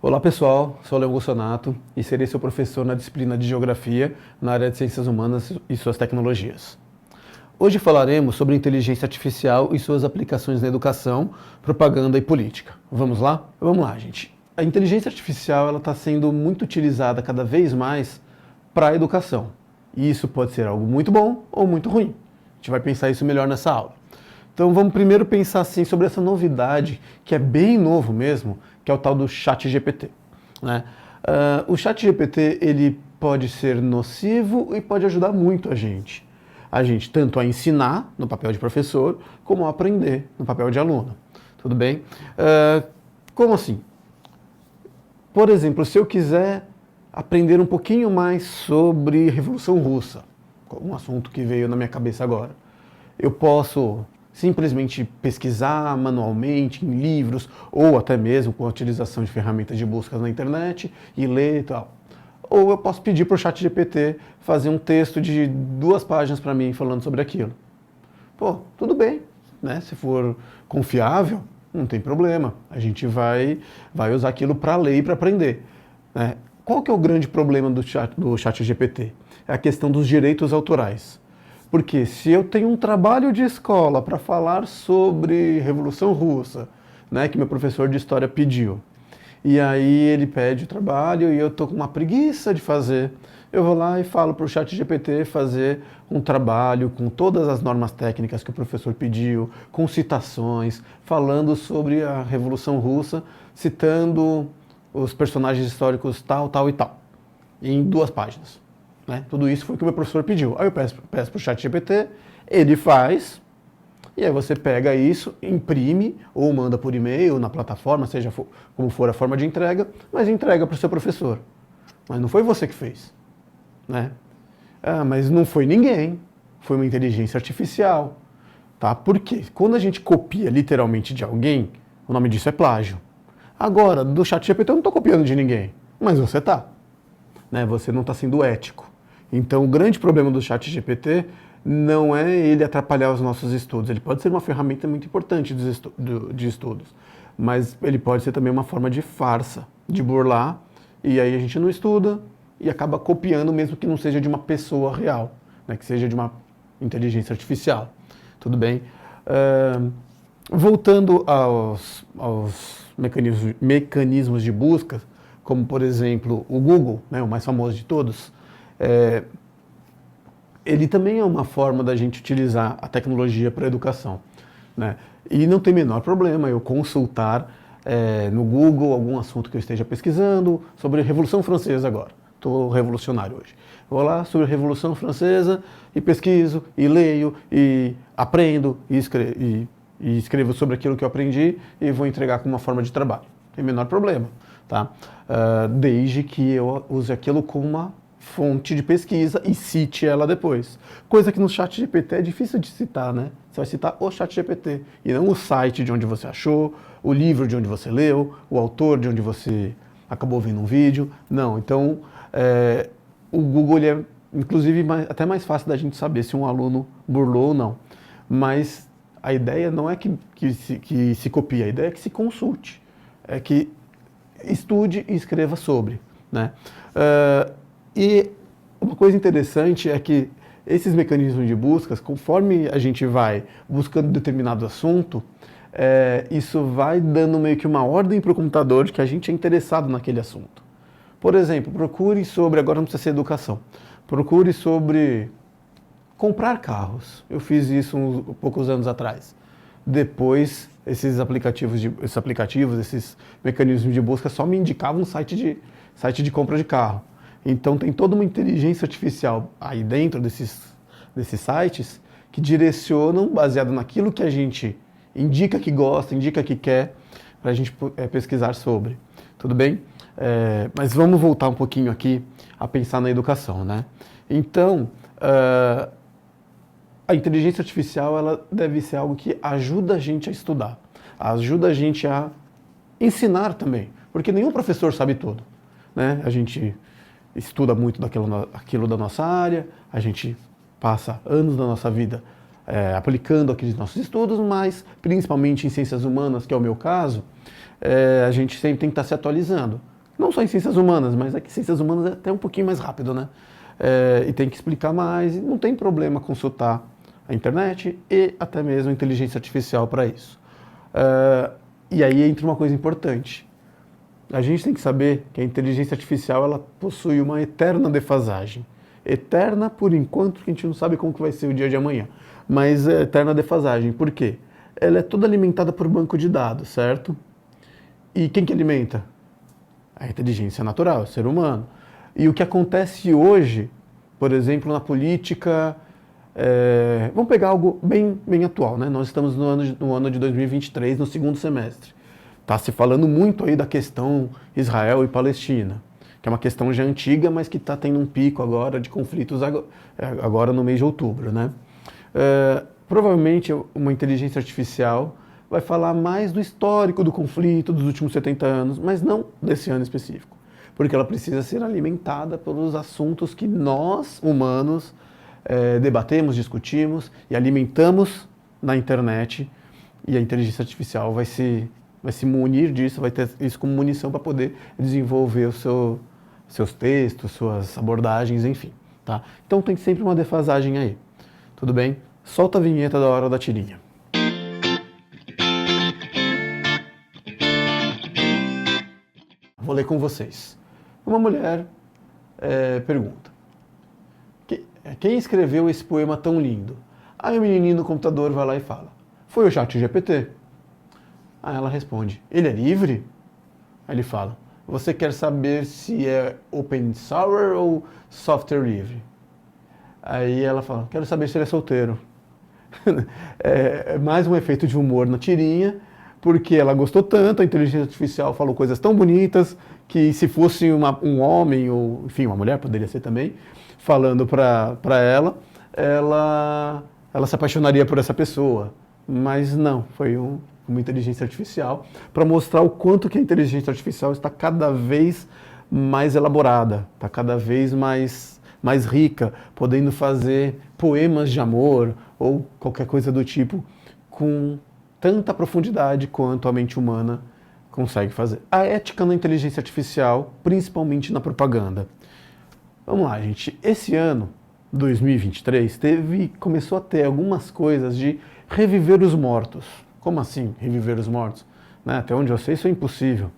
Olá pessoal, sou Leon Gossonato e serei seu professor na disciplina de Geografia na área de Ciências Humanas e suas tecnologias. Hoje falaremos sobre inteligência artificial e suas aplicações na educação, propaganda e política. Vamos lá? Vamos lá, gente. A inteligência artificial está sendo muito utilizada cada vez mais para a educação. E isso pode ser algo muito bom ou muito ruim. A gente vai pensar isso melhor nessa aula. Então vamos primeiro pensar assim, sobre essa novidade, que é bem novo mesmo, que é o tal do ChatGPT, né? O ChatGPT ele pode ser nocivo e pode ajudar muito a gente. Tanto a ensinar, no papel de professor, como a aprender, no papel de aluno. Tudo bem? Como assim? Por exemplo, se eu quiser aprender um pouquinho mais sobre Revolução Russa, um assunto que veio na minha cabeça agora, eu posso simplesmente pesquisar manualmente em livros ou até mesmo com a utilização de ferramentas de busca na internet e ler e tal. Ou eu posso pedir para o ChatGPT fazer um texto de 2 páginas para mim falando sobre aquilo. Pô, tudo bem, né? Se for confiável, não tem problema. A gente vai usar aquilo para ler e para aprender, né? Qual que é o grande problema do ChatGPT? É a questão dos direitos autorais. Porque se eu tenho um trabalho de escola para falar sobre Revolução Russa, né, que meu professor de história pediu, e aí ele pede o trabalho e eu estou com uma preguiça de fazer, eu vou lá e falo para o ChatGPT fazer um trabalho com todas as normas técnicas que o professor pediu, com citações, falando sobre a Revolução Russa, citando os personagens históricos tal, tal e tal, em 2 páginas. Né? Tudo isso foi o que o meu professor pediu. Aí eu peço para o ChatGPT, ele faz, e aí você pega isso, imprime, ou manda por e-mail, na plataforma, seja como for a forma de entrega, mas entrega para o seu professor. Mas não foi você que fez. Né? Mas não foi ninguém, foi uma inteligência artificial. Tá? Por quê? Quando a gente copia literalmente de alguém, o nome disso é plágio. Agora, do ChatGPT eu não estou copiando de ninguém, mas você está. Né? Você não está sendo ético. Então, o grande problema do ChatGPT não é ele atrapalhar os nossos estudos. Ele pode ser uma ferramenta muito importante de estudos, mas ele pode ser também uma forma de farsa, de burlar, e aí a gente não estuda e acaba copiando mesmo que não seja de uma pessoa real, né, que seja de uma inteligência artificial. Tudo bem? Voltando aos mecanismos de busca, como por exemplo o Google, né, o mais famoso de todos, ele também é uma forma da gente utilizar a tecnologia para a educação, né? E não tem menor problema eu consultar no Google algum assunto que eu esteja pesquisando sobre a Revolução Francesa agora. Estou revolucionário hoje. Vou lá sobre a Revolução Francesa e pesquiso, e leio, e aprendo, e escrevo sobre aquilo que eu aprendi e vou entregar como uma forma de trabalho. Não tem menor problema, tá? Desde que eu use aquilo como uma fonte de pesquisa e cite ela depois. Coisa que no ChatGPT é difícil de citar, né? Você vai citar o ChatGPT e não o site de onde você achou, o livro de onde você leu, o autor de onde você acabou vendo um vídeo. Não, então o Google ele é inclusive até mais fácil da gente saber se um aluno burlou ou não. Mas a ideia não é que se copie, a ideia é que se consulte, é que estude e escreva sobre, né? E uma coisa interessante é que esses mecanismos de buscas, conforme a gente vai buscando determinado assunto, isso vai dando meio que uma ordem para o computador de que a gente é interessado naquele assunto. Por exemplo, procure sobre, agora não precisa ser educação, procure sobre comprar carros. Eu fiz isso poucos anos atrás. Depois, esses mecanismos de busca só me indicavam um site de compra de carro. Então tem toda uma inteligência artificial aí dentro desses sites que direcionam, baseado naquilo que a gente indica que gosta, indica que quer, para a gente pesquisar sobre. Tudo bem? Mas vamos voltar um pouquinho aqui a pensar na educação, né? Então, a inteligência artificial ela deve ser algo que ajuda a gente a estudar, ajuda a gente a ensinar também, porque nenhum professor sabe tudo, né? A gente estuda muito aquilo da nossa área, a gente passa anos da nossa vida aplicando aqueles nossos estudos, mas principalmente em ciências humanas, que é o meu caso, a gente sempre tem que estar se atualizando. Não só em ciências humanas, mas aqui ciências humanas é até um pouquinho mais rápido, né? E tem que explicar mais, e não tem problema consultar a internet e até mesmo a inteligência artificial para isso. E aí entra uma coisa importante. A gente tem que saber que a inteligência artificial ela possui uma eterna defasagem. Eterna por enquanto, que a gente não sabe como que vai ser o dia de amanhã. Mas é eterna defasagem. Por quê? Ela é toda alimentada por banco de dados, certo? E quem que alimenta? A inteligência natural, o ser humano. E o que acontece hoje, por exemplo, na política... vamos pegar algo bem atual, né? Nós estamos no ano de 2023, no segundo semestre. Está se falando muito aí da questão Israel e Palestina, que é uma questão já antiga, mas que está tendo um pico agora de conflitos agora no mês de outubro, né? Provavelmente uma inteligência artificial vai falar mais do histórico do conflito dos últimos 70 anos, mas não desse ano específico, porque ela precisa ser alimentada pelos assuntos que nós, humanos, debatemos, discutimos e alimentamos na internet, e a inteligência artificial vai se munir disso, vai ter isso como munição para poder desenvolver seus textos, suas abordagens, enfim. Tá? Então tem sempre uma defasagem aí. Tudo bem? Solta a vinheta da hora da tirinha. Vou ler com vocês. Uma mulher pergunta: quem escreveu esse poema tão lindo? Aí o menininho no computador vai lá e fala: foi o ChatGPT. Aí ela responde: ele é livre? Aí ele fala: você quer saber se é open source ou software livre? Aí ela fala: quero saber se ele é solteiro. É mais um efeito de humor na tirinha, porque ela gostou tanto, a inteligência artificial falou coisas tão bonitas, que se fosse um homem, ou enfim, uma mulher, poderia ser também, falando para ela se apaixonaria por essa pessoa. Mas não, foi uma inteligência artificial, para mostrar o quanto que a inteligência artificial está cada vez mais elaborada, está cada vez mais rica, podendo fazer poemas de amor ou qualquer coisa do tipo com tanta profundidade quanto a mente humana consegue fazer. A ética na inteligência artificial, principalmente na propaganda. Vamos lá, gente. Esse ano, 2023, começou a ter algumas coisas de reviver os mortos. Como assim, reviver os mortos? Né? Até onde eu sei, isso é impossível.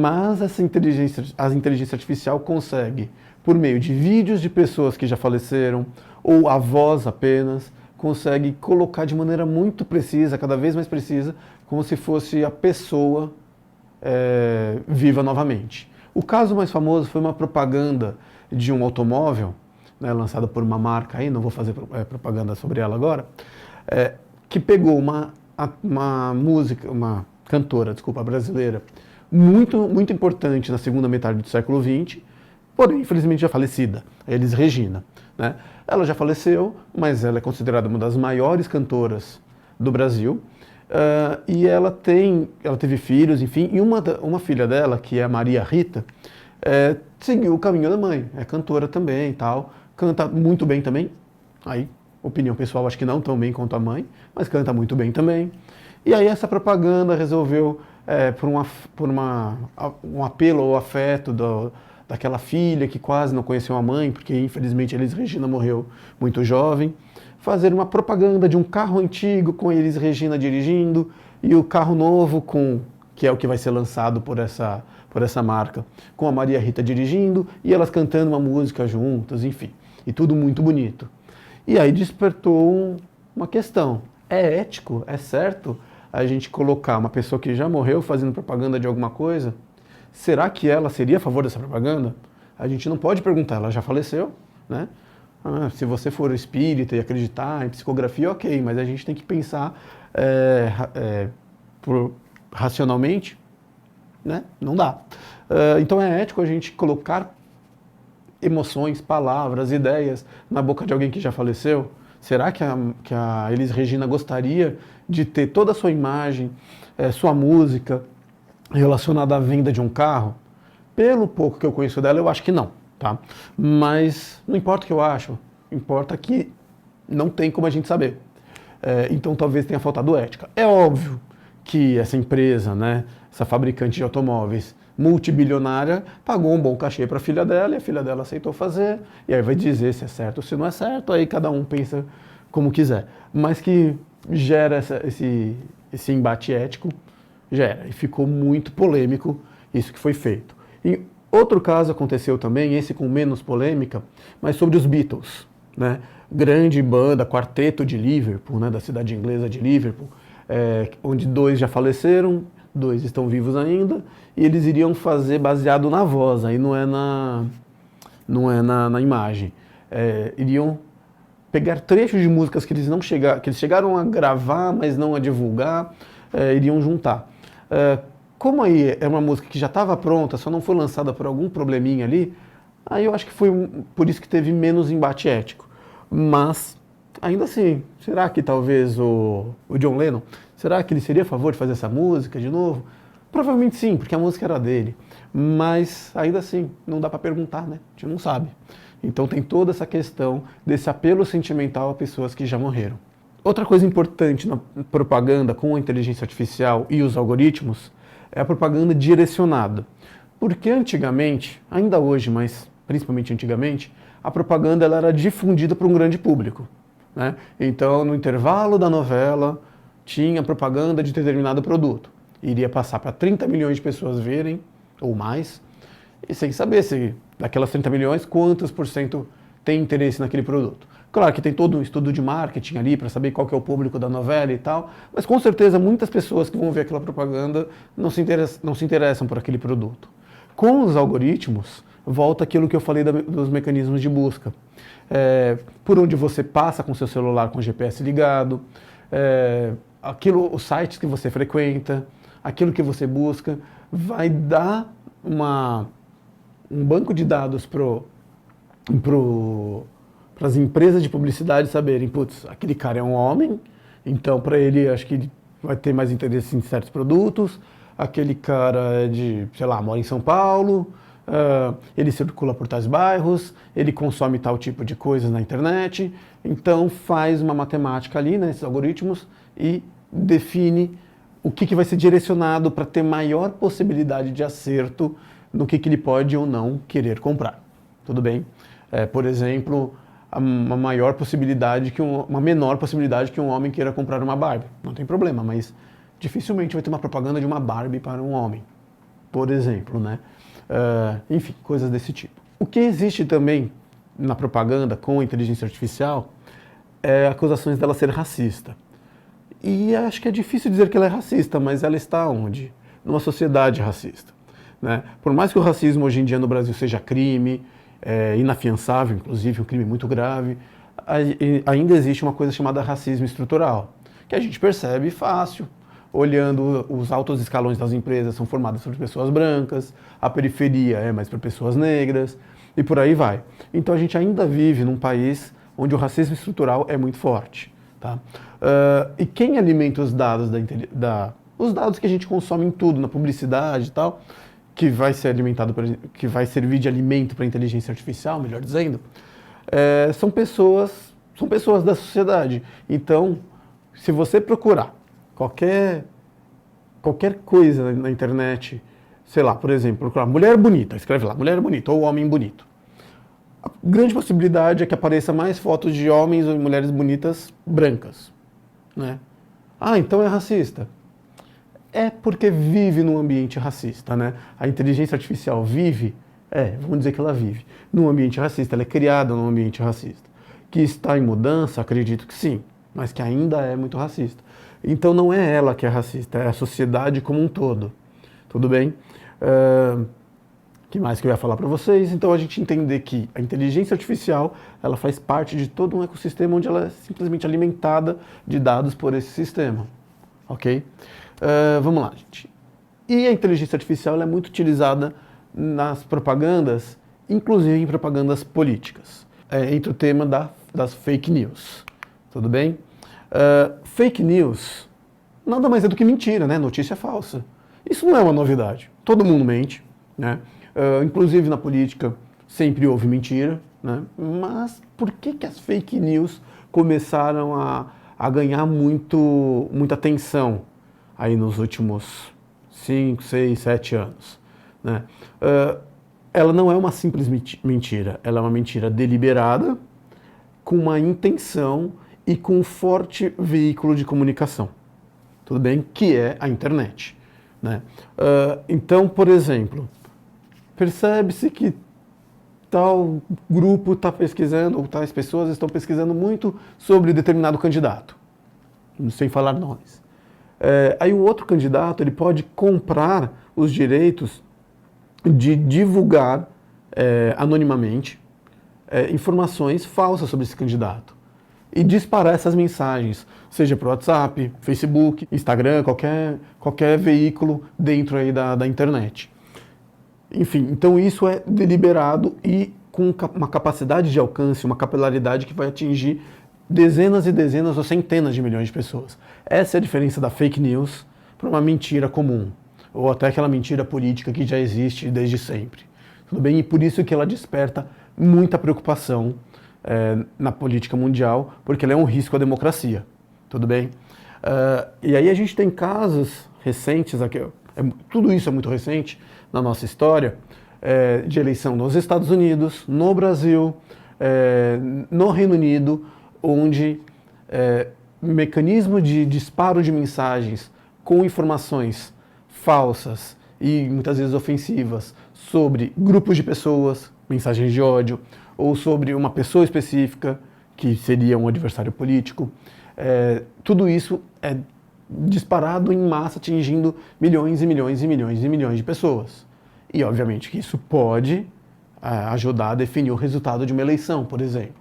Mas a inteligência artificial consegue, por meio de vídeos de pessoas que já faleceram, ou a voz apenas, consegue colocar de maneira muito precisa, cada vez mais precisa, como se fosse a pessoa viva novamente. O caso mais famoso foi uma propaganda de um automóvel, né, lançada por uma marca aí, não vou fazer propaganda sobre ela agora, que pegou uma cantora, brasileira, muito importante na segunda metade do século XX, porém, infelizmente já falecida, a Elis Regina. Né? Ela já faleceu, mas ela é considerada uma das maiores cantoras do Brasil, e ela teve filhos, enfim, e uma filha dela, que é a Maria Rita, seguiu o caminho da mãe, é cantora também e tal, canta muito bem também, aí, opinião pessoal, acho que não tão bem quanto a mãe, mas canta muito bem também. E aí essa propaganda resolveu, por um apelo ao afeto daquela filha que quase não conheceu a mãe, porque infelizmente Elis Regina morreu muito jovem, fazer uma propaganda de um carro antigo com Elis Regina dirigindo e o carro novo que é o que vai ser lançado por essa marca, com a Maria Rita dirigindo e elas cantando uma música juntas, enfim, e tudo muito bonito. E aí despertou uma questão: é ético, é certo a gente colocar uma pessoa que já morreu fazendo propaganda de alguma coisa? Será que ela seria a favor dessa propaganda? A gente não pode perguntar, ela já faleceu, né? Se você for espírita e acreditar em psicografia, ok, mas a gente tem que pensar racionalmente, né? Não dá. Então é ético a gente colocar emoções, palavras, ideias na boca de alguém que já faleceu? Será que a Elis Regina gostaria de ter toda a sua imagem, sua música relacionada à venda de um carro? Pelo pouco que eu conheço dela, eu acho que não, tá? Mas não importa o que eu acho, importa que não tem como a gente saber. Então talvez tenha faltado ética. É óbvio que essa empresa, né, essa fabricante de automóveis multibilionária, pagou um bom cachê para a filha dela e a filha dela aceitou fazer, e aí vai dizer se é certo ou se não é certo, aí cada um pensa como quiser. Mas que gera esse embate ético, gera, e ficou muito polêmico isso que foi feito. Em outro caso aconteceu também, esse com menos polêmica, mas sobre os Beatles, né? Grande banda, quarteto de Liverpool, né, da cidade inglesa de Liverpool, onde 2 já faleceram, 2 estão vivos ainda, e eles iriam fazer baseado na voz, aí não é na imagem. Iriam pegar trechos de músicas que eles chegaram a gravar, mas não a divulgar, iriam juntar. Como aí é uma música que já estava pronta, só não foi lançada por algum probleminha ali, aí eu acho que foi por isso que teve menos embate ético. Mas, ainda assim, será que talvez o John Lennon, será que ele seria a favor de fazer essa música de novo? Provavelmente sim, porque a música era dele. Mas, ainda assim, não dá para perguntar, né? A gente não sabe. Então tem toda essa questão desse apelo sentimental a pessoas que já morreram. Outra coisa importante na propaganda com a inteligência artificial e os algoritmos é a propaganda direcionada. Porque antigamente, ainda hoje, mas principalmente antigamente, a propaganda ela era difundida para um grande público, né? Então, no intervalo da novela, tinha propaganda de determinado produto. Iria passar para 30 milhões de pessoas verem, ou mais, e sem saber se daquelas 30 milhões, quantos por cento tem interesse naquele produto. Claro que tem todo um estudo de marketing ali para saber qual que é o público da novela e tal, mas com certeza muitas pessoas que vão ver aquela propaganda não se interessam por aquele produto. Com os algoritmos, volta aquilo que eu falei dos mecanismos de busca. Por onde você passa com seu celular com o GPS ligado, os sites que você frequenta, aquilo que você busca, vai dar um banco de dados para as empresas de publicidade saberem, putz, aquele cara é um homem, então para ele acho que ele vai ter mais interesse em certos produtos, aquele cara é mora em São Paulo, ele circula por tais bairros, ele consome tal tipo de coisas na internet, então faz uma matemática ali, né, esses algoritmos, e define o que vai ser direcionado para ter maior possibilidade de acerto no que ele pode ou não querer comprar. Tudo bem? Por exemplo, uma menor possibilidade que um homem queira comprar uma Barbie. Não tem problema, mas dificilmente vai ter uma propaganda de uma Barbie para um homem, por exemplo, né? Enfim, coisas desse tipo. O que existe também na propaganda com a inteligência artificial é acusações dela ser racista. E acho que é difícil dizer que ela é racista, mas ela está onde? Numa sociedade racista, né? Por mais que o racismo hoje em dia no Brasil seja crime, inafiançável, inclusive um crime muito grave, ainda existe uma coisa chamada racismo estrutural, que a gente percebe fácil, olhando os altos escalões das empresas são formados por pessoas brancas, a periferia é mais para pessoas negras, e por aí vai. Então a gente ainda vive num país onde o racismo estrutural é muito forte. Tá? E quem alimenta os dados os dados que a gente consome em tudo, na publicidade e tal, que vai servir de alimento para a inteligência artificial, melhor dizendo, são pessoas da sociedade. Então, se você procurar qualquer coisa na internet, sei lá, por exemplo, procurar mulher bonita, escreve lá, mulher bonita ou homem bonito. A grande possibilidade é que apareça mais fotos de homens ou mulheres bonitas brancas, né? Ah, então é racista. É porque vive num ambiente racista, né? A inteligência artificial vive, vamos dizer que ela vive, num ambiente racista, ela é criada num ambiente racista. Que está em mudança, acredito que sim, mas que ainda é muito racista. Então não é ela que é racista, é a sociedade como um todo. Tudo bem? Que mais que eu ia falar para vocês? Então a gente entender que a inteligência artificial ela faz parte de todo um ecossistema onde ela é simplesmente alimentada de dados por esse sistema. Ok? Vamos lá, gente. E a inteligência artificial ela é muito utilizada nas propagandas, inclusive em propagandas políticas. Entre o tema das fake news. Tudo bem? Fake news nada mais é do que mentira, né? Notícia falsa. Isso não é uma novidade. Todo mundo mente, né? Inclusive na política sempre houve mentira, né? Mas por que as fake news começaram a ganhar muita atenção? aí nos últimos 5, 6, 7 anos, né? Ela não é uma simples mentira, ela é uma mentira deliberada, com uma intenção e com um forte veículo de comunicação, tudo bem? Que é a internet, né? Então, por exemplo, percebe-se que tal grupo está pesquisando, ou tais pessoas estão pesquisando muito sobre determinado candidato, sem falar nomes. Aí o outro candidato ele pode comprar os direitos de divulgar anonimamente informações falsas sobre esse candidato e disparar essas mensagens, seja por WhatsApp, Facebook, Instagram, qualquer veículo dentro aí da internet. Enfim, então isso é deliberado e com uma capacidade de alcance, uma capilaridade que vai atingir dezenas e dezenas ou centenas de milhões de pessoas. Essa é a diferença da fake news para uma mentira comum, ou até aquela mentira política que já existe desde sempre. Tudo bem? E por isso que ela desperta muita preocupação na política mundial, porque ela é um risco à democracia. Tudo bem? E aí a gente tem casos recentes, tudo isso é muito recente na nossa história, de eleição nos Estados Unidos, no Brasil, no Reino Unido, onde mecanismo de disparo de mensagens com informações falsas e muitas vezes ofensivas sobre grupos de pessoas, mensagens de ódio, ou sobre uma pessoa específica, que seria um adversário político, tudo isso é disparado em massa, atingindo milhões e milhões e milhões e milhões de pessoas. E obviamente que isso pode ajudar a definir o resultado de uma eleição, por exemplo,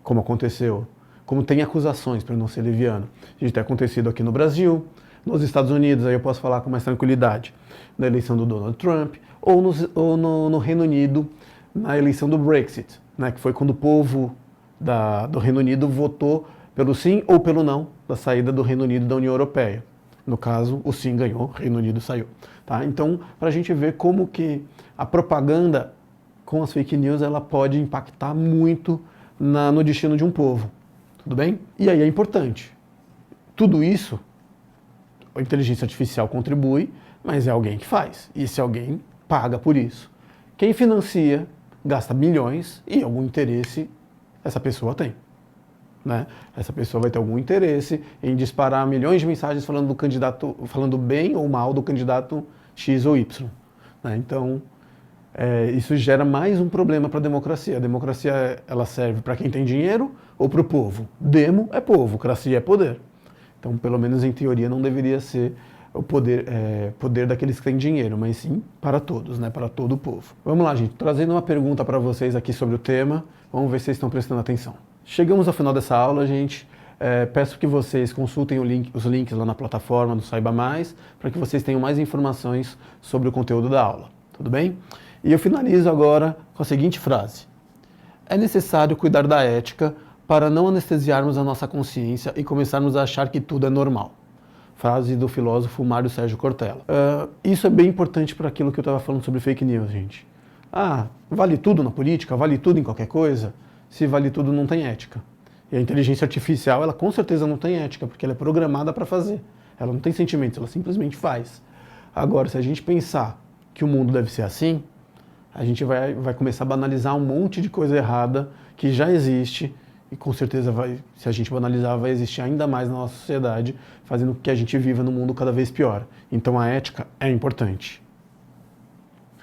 como aconteceu, como tem acusações, para não ser leviano, de ter acontecido aqui no Brasil, nos Estados Unidos, aí eu posso falar com mais tranquilidade, na eleição do Donald Trump, ou no Reino Unido, na eleição do Brexit, né, que foi quando o povo do Reino Unido votou pelo sim ou pelo não da saída do Reino Unido da União Europeia. No caso, o sim ganhou, o Reino Unido saiu. Tá? Então, para a gente ver como que a propaganda com as fake news ela pode impactar muito no destino de um povo. Tudo bem? E aí é importante. Tudo isso, a inteligência artificial contribui, mas é alguém que faz. E esse alguém paga por isso. Quem financia gasta milhões e algum interesse essa pessoa tem. Né? Essa pessoa vai ter algum interesse em disparar milhões de mensagens falando do candidato, falando bem ou mal do candidato X ou Y. Né? Então, isso gera mais um problema para a democracia. A democracia ela serve para quem tem dinheiro ou para o povo? Demo é povo, cracia é poder. Então, pelo menos em teoria, não deveria ser o poder daqueles que têm dinheiro, mas sim para todos, né? Para todo o povo. Vamos lá, gente, trazendo uma pergunta para vocês aqui sobre o tema. Vamos ver se vocês estão prestando atenção. Chegamos ao final dessa aula, gente. Peço que vocês consultem os links lá na plataforma do Saiba Mais, para que vocês tenham mais informações sobre o conteúdo da aula. Tudo bem? E eu finalizo agora com a seguinte frase. É necessário cuidar da ética para não anestesiarmos a nossa consciência e começarmos a achar que tudo é normal. Frase do filósofo Mário Sérgio Cortella. Isso é bem importante para aquilo que eu estava falando sobre fake news, gente. Vale tudo na política? Vale tudo em qualquer coisa? Se vale tudo, não tem ética. E a inteligência artificial, ela com certeza não tem ética, porque ela é programada para fazer. Ela não tem sentimentos, ela simplesmente faz. Agora, se a gente pensar que o mundo deve ser assim, a gente vai começar a banalizar um monte de coisa errada que já existe e com certeza se a gente banalizar, vai existir ainda mais na nossa sociedade, fazendo com que a gente viva num mundo cada vez pior. Então a ética é importante.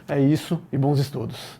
É isso e bons estudos.